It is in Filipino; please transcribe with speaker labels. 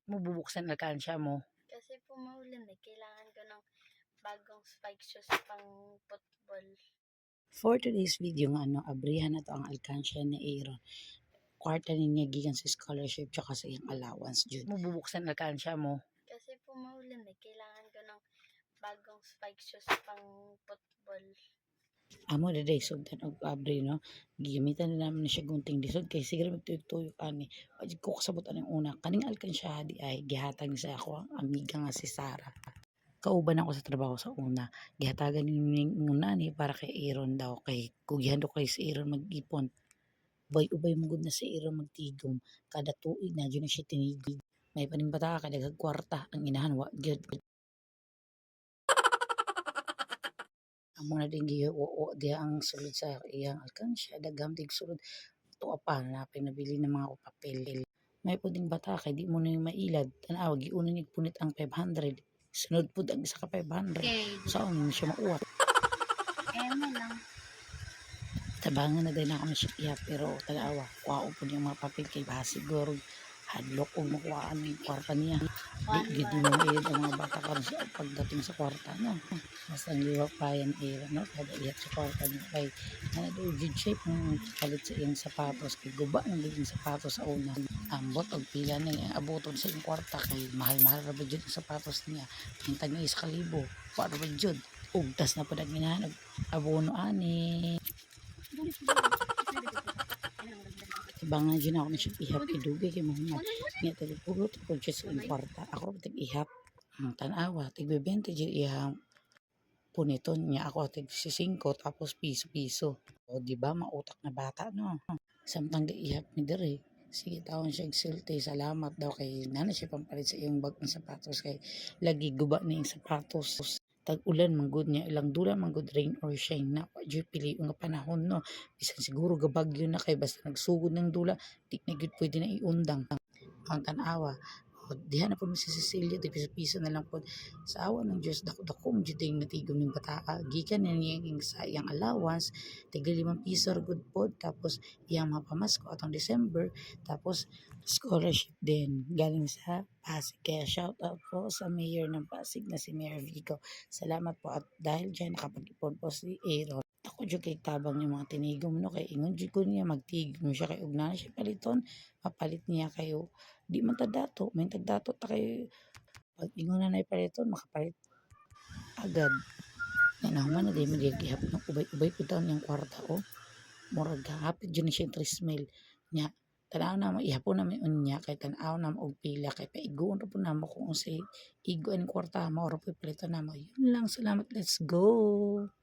Speaker 1: Mo bubuksan alkansya mo?
Speaker 2: Kasi po maulan eh. Kailangan ko ng bagong spike shoes pang football.
Speaker 1: For today's video nga abrihan na to ang alkansya ni Aaron. Kwarta niya gikan sa scholarship tsaka sa iyang allowance jud. Mo bubuksan alkansya mo?
Speaker 2: Kasi po maulan eh. Kailangan ko ng bagong spike shoes pang football.
Speaker 1: Amo na day sugdan og abri no. Gigamitan na naman siya gunting lisod kay siguro magtuyok-tuyok ani. Wadi ko kasabot ang una. Kaning alkansya di ay gihatag sa ako ang amiga nga si Sarah. Kauban ako sa trabaho sa una. Gihatagan ni una ni para kay Aaron daw kay kugihando kay si Aaron mag-ipon. Ubay-ubay magud na si Aaron magtigom. Kada tuig na dyan na siya tinigig. May panimbata ka daghang kwarta ang inahan wa gyud. Amo na din giwo di ang sulod sa iyang alkansya daghang tig sulod tuwa pa na pinabili ng mga papel. May puding bata kay di mo na mailad tanaw giuna ni punit ang 500 sunod pud ang isa ka 500
Speaker 2: Okay.
Speaker 1: saan mo siya mauwat
Speaker 2: Emo lang.
Speaker 1: tabangan na din ako siya iya pero tanawa kuha po yung mga papel kay basi siguro hadlok og makuhaan ng kwarta niya di gid mo mailad ang mga bata karon sa pagdating sa kwarta no basta liwak pa yan no kada iyat sa kwarta niya kay do jud shape ng palit sa iyang sapatos kay guba ng liging sapatos sa una ambot og pila na abuton sa iyang kwarta kay mahal-mahal ra jud ang sapatos niya hintag ni 1,000 para ra jud ugtas na pud ang ginahanap abono ani Bangan dyan ako na siya ihap idugay kay Muhammad. Nga tagpulot ko dyan sa kwarta. Ako tag ihap ang tanawa. Tigbebente dyan ihap puniton niya ako tig 5 tapos piso-piso. O diba mautak na bata no. Samtang ihap ni Dere. Sige tawon siya silti. Salamat daw kay nana siya pampalit sa iyong bag ng sapatos kay lagi guba na yung sapatos. Tag-ulan manggod niya ilang dula manggod rain or shine na dyo pili nga panahon no bisan siguro gabagyo na kay basta nagsugod ng dula di na gyud pwede na iundang ang tanawa diha na po si Cecilia di piso-piso na lang po sa awa ng Diyos dako-dako mo dito yung natigom ng bata gikan na niya yung sa iyang allowance tiga 5 piso good po tapos iyang mapamasko atong December tapos scholarship din galing sa Pasig kaya shout out po sa mayor ng Pasig na si Mayor Vico salamat po at dahil dyan nakapag-ipon po si Aaron ako dyan kay tabang yung mga tinigom no kay ingon dyan ko niya magtigom siya kay ugna siya paliton mapalit niya kayo di man tagdato may tagdato ta kay pag ingon na paliton makapalit agad nahuman na di magigihap ng ubay-ubay po taon yung kwarta o murag hapit dyan siya 3 mil nya tanaw na mo ihapon na may unya kay tanaw na mo og pila kay paiguon ra po na mo kung sa igo ang kwarta mo ra po paliton na mo yun lang salamat let's go.